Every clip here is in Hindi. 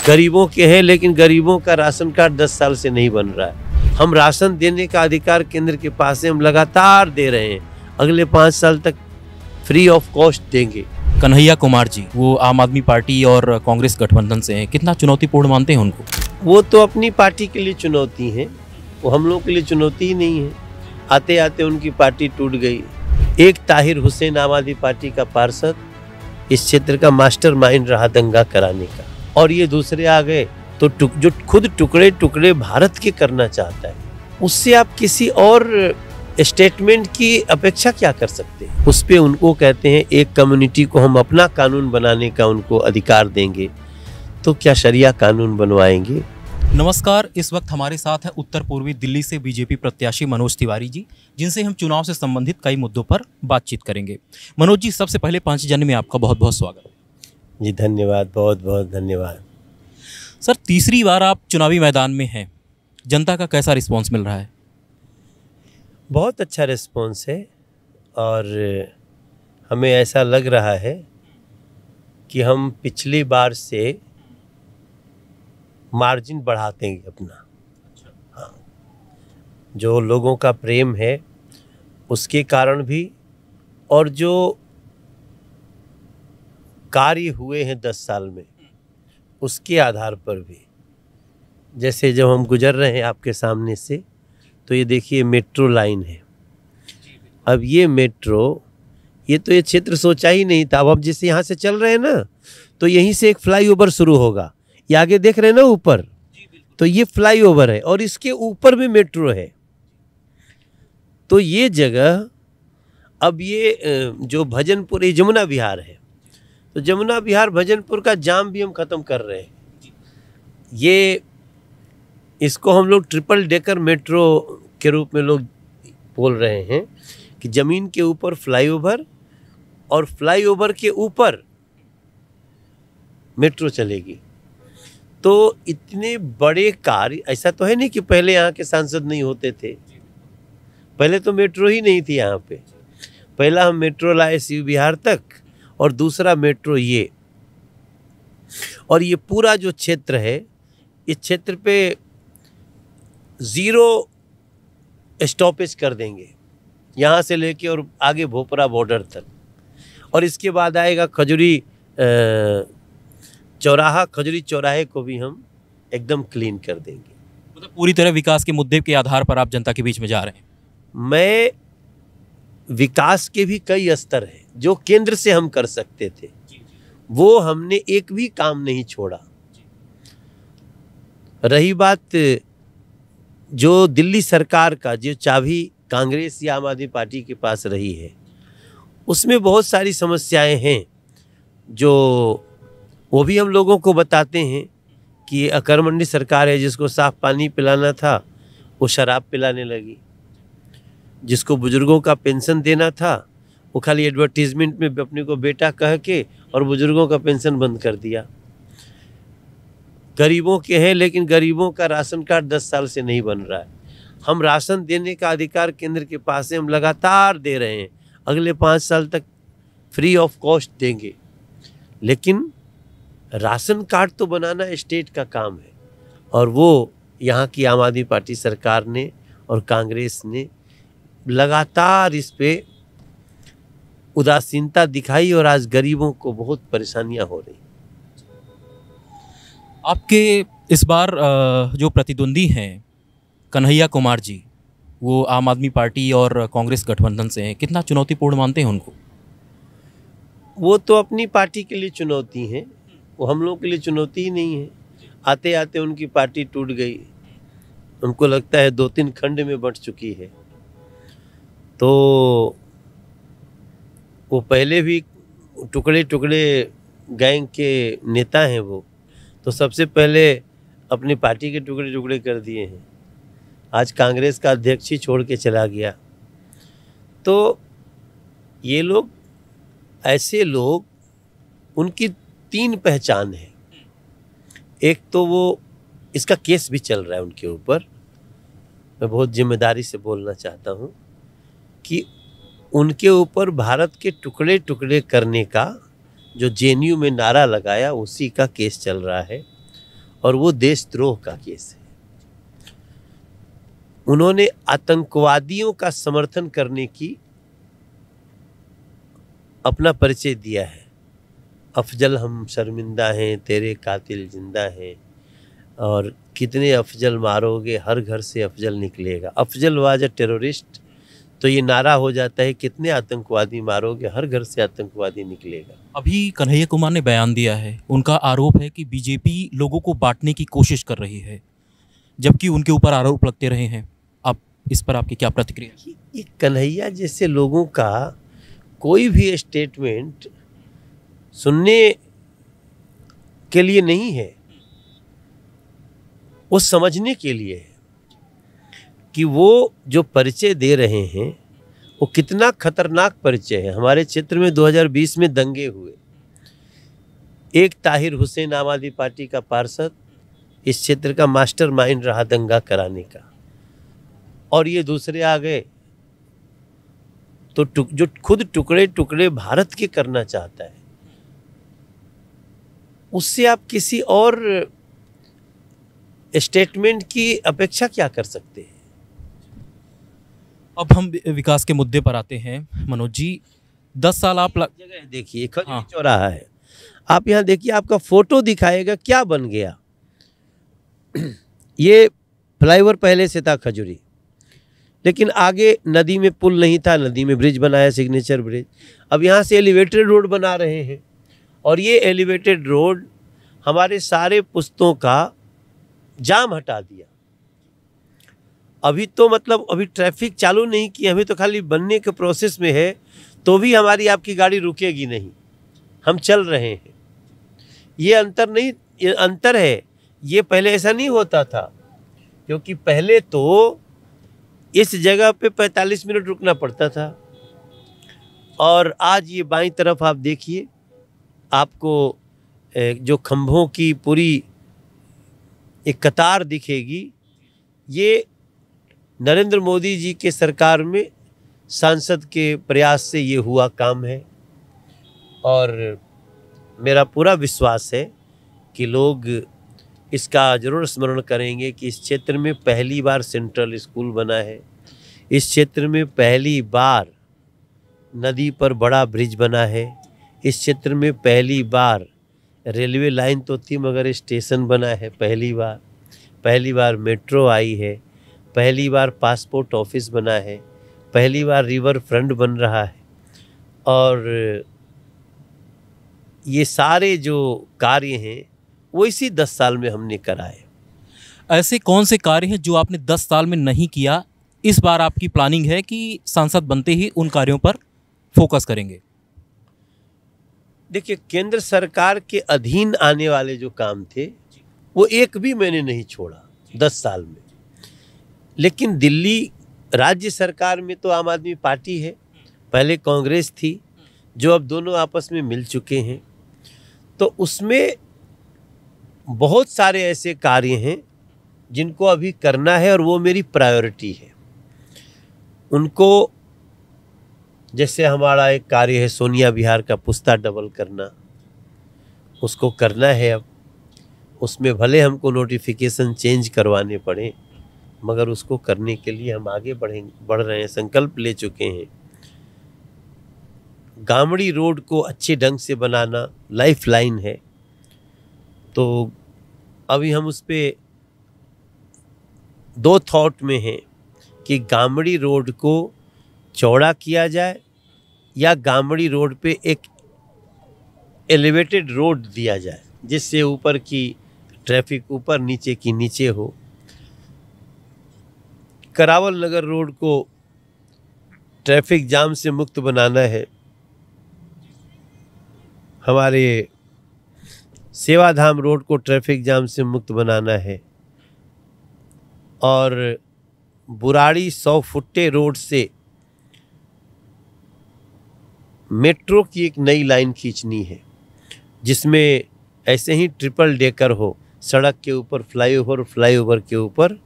गरीबों के हैं, लेकिन गरीबों का राशन कार्ड 10 साल से नहीं बन रहा है। हम राशन देने का अधिकार केंद्र के पास है, हम लगातार दे रहे हैं, अगले 5 साल तक फ्री ऑफ कॉस्ट देंगे। कन्हैया कुमार जी वो आम आदमी पार्टी और कांग्रेस गठबंधन से हैं, कितना चुनौतीपूर्ण मानते हैं उनको? वो तो अपनी पार्टी के लिए चुनौती है, वो हम लोग के लिए चुनौती ही नहीं है। आते आते उनकी पार्टी टूट गई। एक ताहिर हुसैन आम आदमी पार्टी का पार्षद इस क्षेत्र का मास्टरमाइंड रहा दंगा कराने का, और ये दूसरे आ गए तो जो खुद टुकड़े टुकड़े भारत के करना चाहता है, उससे आप किसी और स्टेटमेंट की अपेक्षा क्या कर सकते हैं? उस पे उनको कहते हैं एक कम्युनिटी को हम अपना कानून बनाने का उनको अधिकार देंगे, तो क्या शरिया कानून बनवाएंगे? नमस्कार, इस वक्त हमारे साथ है उत्तर पूर्वी दिल्ली से बीजेपी प्रत्याशी मनोज तिवारी जी, जिनसे हम चुनाव से संबंधित कई मुद्दों पर बातचीत करेंगे। मनोज जी, सबसे पहले पांचजन्य में आपका बहुत बहुत स्वागत। जी धन्यवाद, बहुत बहुत धन्यवाद। सर, तीसरी बार आप चुनावी मैदान में हैं, जनता का कैसा रिस्पॉन्स मिल रहा है? बहुत अच्छा रिस्पॉन्स है, और हमें ऐसा लग रहा है कि हम पिछली बार से मार्जिन बढ़ा देंगे अपना। हाँ, जो लोगों का प्रेम है उसके कारण भी, और जो कार्य हुए हैं 10 साल में उसके आधार पर भी। जैसे जब हम गुजर रहे हैं आपके सामने से, तो ये देखिए मेट्रो लाइन है। अब ये मेट्रो, ये तो ये क्षेत्र सोचा ही नहीं था। अब जैसे यहाँ से चल रहे हैं ना, तो यहीं से एक फ्लाईओवर शुरू होगा। ये आगे देख रहे हैं ना ऊपर, तो ये फ्लाईओवर है और इसके ऊपर में मेट्रो है। तो ये जगह, अब ये जो भजनपुर, ये जमुना विहार है, तो जमुना विहार भजनपुर का जाम भी हम ख़त्म कर रहे हैं। ये इसको हम लोग ट्रिपल डेकर मेट्रो के रूप में लोग बोल रहे हैं कि ज़मीन के ऊपर फ्लाईओवर और फ्लाईओवर के ऊपर मेट्रो चलेगी। तो इतने बड़े कार्य, ऐसा तो है नहीं कि पहले यहाँ के सांसद नहीं होते थे। पहले तो मेट्रो ही नहीं थी यहाँ पे। पहला हम मेट्रो लाए शिव विहार तक, और दूसरा मेट्रो ये। और ये पूरा जो क्षेत्र है, इस क्षेत्र पे 0 स्टॉपेज कर देंगे, यहाँ से लेके और आगे भोपरा बॉर्डर तक। और इसके बाद आएगा खजुरी चौराहा, खजुरी चौराहे को भी हम एकदम क्लीन कर देंगे। मतलब पूरी तरह विकास के मुद्दे के आधार पर आप जनता के बीच में जा रहे हैं। मैं विकास के भी कई स्तर हैं जो केंद्र से हम कर सकते थे, वो हमने एक भी काम नहीं छोड़ा। रही बात जो दिल्ली सरकार का जो चाबी कांग्रेस या आम आदमी पार्टी के पास रही है, उसमें बहुत सारी समस्याएं हैं जो वो भी हम लोगों को बताते हैं कि ये अकर्मण्य सरकार है। जिसको साफ पानी पिलाना था वो शराब पिलाने लगी, जिसको बुजुर्गों का पेंशन देना था वो खाली एडवर्टीजमेंट में अपने को बेटा कह के और बुजुर्गों का पेंशन बंद कर दिया। गरीबों के हैं, लेकिन गरीबों का राशन कार्ड 10 साल से नहीं बन रहा है। हम राशन देने का अधिकार केंद्र के पास है, हम लगातार दे रहे हैं, अगले 5 साल तक फ्री ऑफ कॉस्ट देंगे। लेकिन राशन कार्ड तो बनाना स्टेट का काम है, और वो यहाँ की आम आदमी पार्टी सरकार ने और कांग्रेस ने लगातार इस पे उदासीनता दिखाई, और आज गरीबों को बहुत परेशानियां हो रही। आपके इस बार जो प्रतिद्वंदी हैं कन्हैया कुमार जी, वो आम आदमी पार्टी और कांग्रेस गठबंधन से हैं, कितना चुनौतीपूर्ण मानते हैं उनको? वो तो अपनी पार्टी के लिए चुनौती है, वो हम लोग के लिए चुनौती ही नहीं है। आते आते उनकी पार्टी टूट गई, उनको लगता है 2-3 खंड में बंट चुकी है। तो वो पहले भी टुकड़े टुकड़े गैंग के नेता हैं वो, तो सबसे पहले अपनी पार्टी के टुकड़े टुकड़े कर दिए हैं। आज कांग्रेस का अध्यक्ष ही छोड़ के चला गया। तो ये लोग, ऐसे लोग, उनकी 3 पहचान है। एक तो वो, इसका केस भी चल रहा है उनके ऊपर, मैं बहुत जिम्मेदारी से बोलना चाहता हूँ कि उनके ऊपर भारत के टुकड़े टुकड़े करने का जो जेएनयू में नारा लगाया, उसी का केस चल रहा है। और वो देशद्रोह का केस है। उन्होंने आतंकवादियों का समर्थन करने की अपना परिचय दिया है। अफजल हम शर्मिंदा हैं, तेरे कातिल जिंदा हैं, और कितने अफजल मारोगे, हर घर से अफजल निकलेगा। अफजल वाज अ टेररिस्ट, तो ये नारा हो जाता है कितने आतंकवादी मारोगे, हर घर से आतंकवादी निकलेगा। अभी कन्हैया कुमार ने बयान दिया है, उनका आरोप है कि बीजेपी लोगों को बांटने की कोशिश कर रही है, जबकि उनके ऊपर आरोप लगते रहे हैं। आप इस पर आपकी क्या प्रतिक्रिया? ये कन्हैया जैसे लोगों का कोई भी स्टेटमेंट सुनने के लिए नहीं है, वो समझने के लिए है कि वो जो परिचय दे रहे हैं वो कितना खतरनाक परिचय है। हमारे क्षेत्र में 2020 में दंगे हुए, एक ताहिर हुसैन आम आदमी पार्टी का पार्षद इस क्षेत्र का मास्टरमाइंड रहा दंगा कराने का, और ये दूसरे आ गए तो जो खुद टुकड़े टुकड़े भारत के करना चाहता है, उससे आप किसी और स्टेटमेंट की अपेक्षा क्या कर सकते हैं। अब हम विकास के मुद्दे पर आते हैं। मनोज जी, 10 साल आप जगह देखिए, खजूरी चौराहा है, आप यहाँ देखिए, आपका फोटो दिखाएगा क्या बन गया। ये फ्लाईओवर पहले से था खजूरी, लेकिन आगे नदी में पुल नहीं था, नदी में ब्रिज बनाया, सिग्नेचर ब्रिज। अब यहाँ से एलिवेटेड रोड बना रहे हैं, और ये एलिवेटेड रोड हमारे सारे पुस्तों का जाम हटा दिया। अभी तो मतलब अभी ट्रैफिक चालू नहीं की, अभी तो खाली बनने के प्रोसेस में है, तो भी हमारी आपकी गाड़ी रुकेगी नहीं, हम चल रहे हैं। ये अंतर नहीं, ये अंतर है। ये पहले ऐसा नहीं होता था, क्योंकि पहले तो इस जगह पे 45 मिनट रुकना पड़ता था, और आज ये बाईं तरफ आप देखिए, आपको जो खंभों की पूरी एक कतार दिखेगी। ये नरेंद्र मोदी जी के सरकार में सांसद के प्रयास से ये हुआ काम है, और मेरा पूरा विश्वास है कि लोग इसका ज़रूर स्मरण करेंगे कि इस क्षेत्र में पहली बार सेंट्रल स्कूल बना है, इस क्षेत्र में पहली बार नदी पर बड़ा ब्रिज बना है, इस क्षेत्र में पहली बार रेलवे लाइन तो थी मगर स्टेशन बना है, पहली बार मेट्रो आई है, पहली बार पासपोर्ट ऑफिस बना है, पहली बार रिवर फ्रंट बन रहा है, और ये सारे जो कार्य हैं वो इसी 10 साल में हमने कराए। ऐसे कौन से कार्य हैं जो आपने 10 साल में नहीं किया? इस बार आपकी प्लानिंग है कि सांसद बनते ही उन कार्यों पर फोकस करेंगे? देखिए, केंद्र सरकार के अधीन आने वाले जो काम थे वो एक भी मैंने नहीं छोड़ा 10 साल में। लेकिन दिल्ली राज्य सरकार में तो आम आदमी पार्टी है, पहले कांग्रेस थी, जो अब दोनों आपस में मिल चुके हैं, तो उसमें बहुत सारे ऐसे कार्य हैं जिनको अभी करना है, और वो मेरी प्रायोरिटी है। उनको, जैसे हमारा एक कार्य है सोनिया विहार का पुस्ता डबल करना, उसको करना है। अब उसमें भले हमको नोटिफिकेशन चेंज करवाने पड़े, मगर उसको करने के लिए हम आगे बढ़ रहे हैं, संकल्प ले चुके हैं। गामड़ी रोड को अच्छे ढंग से बनाना लाइफ लाइन है, तो अभी हम उस पर 2 थॉट में हैं कि गामड़ी रोड को चौड़ा किया जाए या गामड़ी रोड पे एक एलिवेटेड रोड दिया जाए, जिससे ऊपर की ट्रैफिक ऊपर, नीचे की नीचे हो। करावल नगर रोड को ट्रैफिक जाम से मुक्त बनाना है, हमारे सेवाधाम रोड को ट्रैफिक जाम से मुक्त बनाना है, और बुराड़ी 100 फुट्टे रोड से मेट्रो की एक नई लाइन खींचनी है, जिसमें ऐसे ही ट्रिपल डेकर हो, सड़क के ऊपर फ्लाईओवर, फ्लाईओवर के ऊपर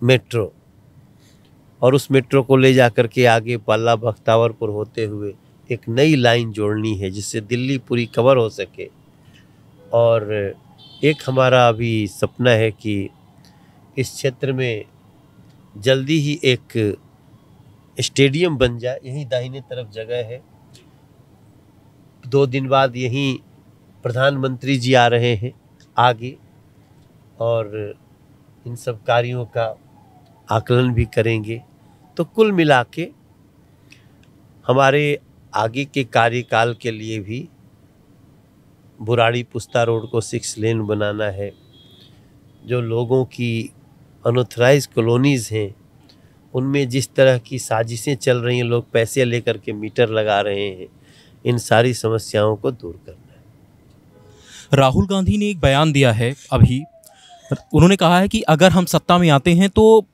मेट्रो, और उस मेट्रो को ले जा कर के आगे पाला बख्तावरपुर होते हुए एक नई लाइन जोड़नी है, जिससे दिल्ली पूरी कवर हो सके। और एक हमारा अभी सपना है कि इस क्षेत्र में जल्दी ही एक स्टेडियम बन जाए। यहीं दाहिने तरफ जगह है। 2 दिन बाद यहीं प्रधानमंत्री जी आ रहे हैं आगे, और इन सब कार्यों का आकलन भी करेंगे। तो कुल मिला के हमारे आगे के कार्यकाल के लिए भी बुराड़ी पुस्ता रोड को 6 लेन बनाना है। जो लोगों की अनऑथराइज कॉलोनीज़ हैं उनमें जिस तरह की साजिशें चल रही हैं, लोग पैसे लेकर के मीटर लगा रहे हैं, इन सारी समस्याओं को दूर करना है। राहुल गांधी ने एक बयान दिया है अभी, उन्होंने कहा है कि अगर हम सत्ता में आते हैं तो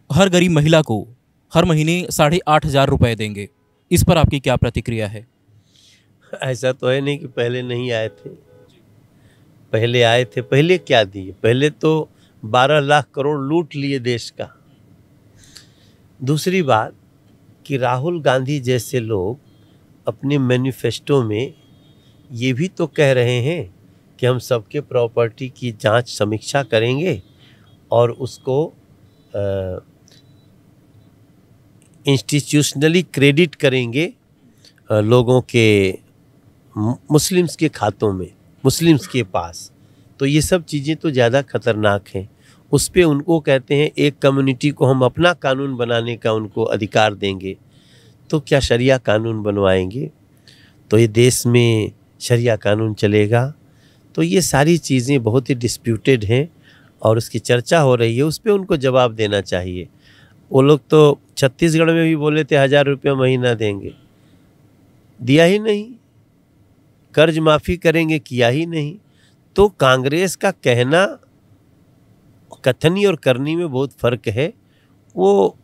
हर गरीब महिला को हर महीने 8,500 रुपये देंगे। इस पर आपकी क्या प्रतिक्रिया है? ऐसा तो है नहीं कि पहले नहीं आए थे, पहले आए थे। पहले क्या दिए? पहले तो 12 लाख करोड़ लूट लिए देश का। दूसरी बात कि राहुल गांधी जैसे लोग अपने मैनिफेस्टो में ये भी तो कह रहे हैं कि हम सबके प्रॉपर्टी की जांच समीक्षा करेंगे और उसको इंस्टीट्यूशनली क्रेडिट करेंगे लोगों के, मुस्लिम्स के खातों में, मुस्लिम्स के पास। तो ये सब चीज़ें तो ज़्यादा खतरनाक हैं। उस पे उनको कहते हैं एक कम्युनिटी को हम अपना कानून बनाने का उनको अधिकार देंगे। तो क्या शरिया कानून बनवाएंगे तो ये देश में शरिया कानून चलेगा? तो ये सारी चीज़ें बहुत ही डिस्प्यूटेड हैं और उसकी चर्चा हो रही है, उस पर उनको जवाब देना चाहिए। वो लोग तो छत्तीसगढ़ में भी बोले थे 1,000 रुपये महीना देंगे, दिया ही नहीं। कर्ज माफ़ी करेंगे, किया ही नहीं। तो कांग्रेस का कहना, कथनी और करनी में बहुत फ़र्क है, वो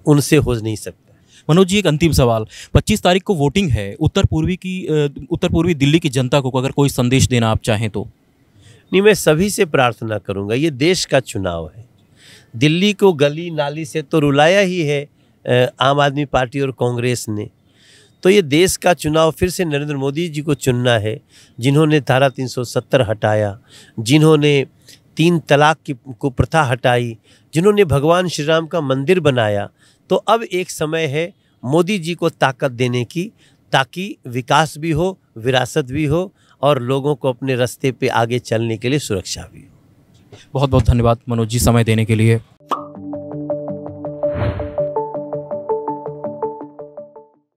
उनसे हो नहीं सकता। मनोज जी, एक अंतिम सवाल, 25 तारीख को वोटिंग है उत्तर पूर्वी दिल्ली की जनता को अगर कोई संदेश देना आप चाहें तो? नहीं, मैं सभी से प्रार्थना करूंगा, ये देश का चुनाव है। दिल्ली को गली नाली से तो रुलाया ही है आम आदमी पार्टी और कांग्रेस ने। तो ये देश का चुनाव फिर से नरेंद्र मोदी जी को चुनना है, जिन्होंने धारा 370 हटाया, जिन्होंने 3 तलाक को प्रथा हटाई, जिन्होंने भगवान श्री राम का मंदिर बनाया। तो अब एक समय है मोदी जी को ताकत देने की, ताकि विकास भी हो, विरासत भी हो और लोगों को अपने रास्ते पे आगे चलने के लिए सुरक्षा भी हो। बहुत बहुत धन्यवाद मनोज जी समय देने के लिए।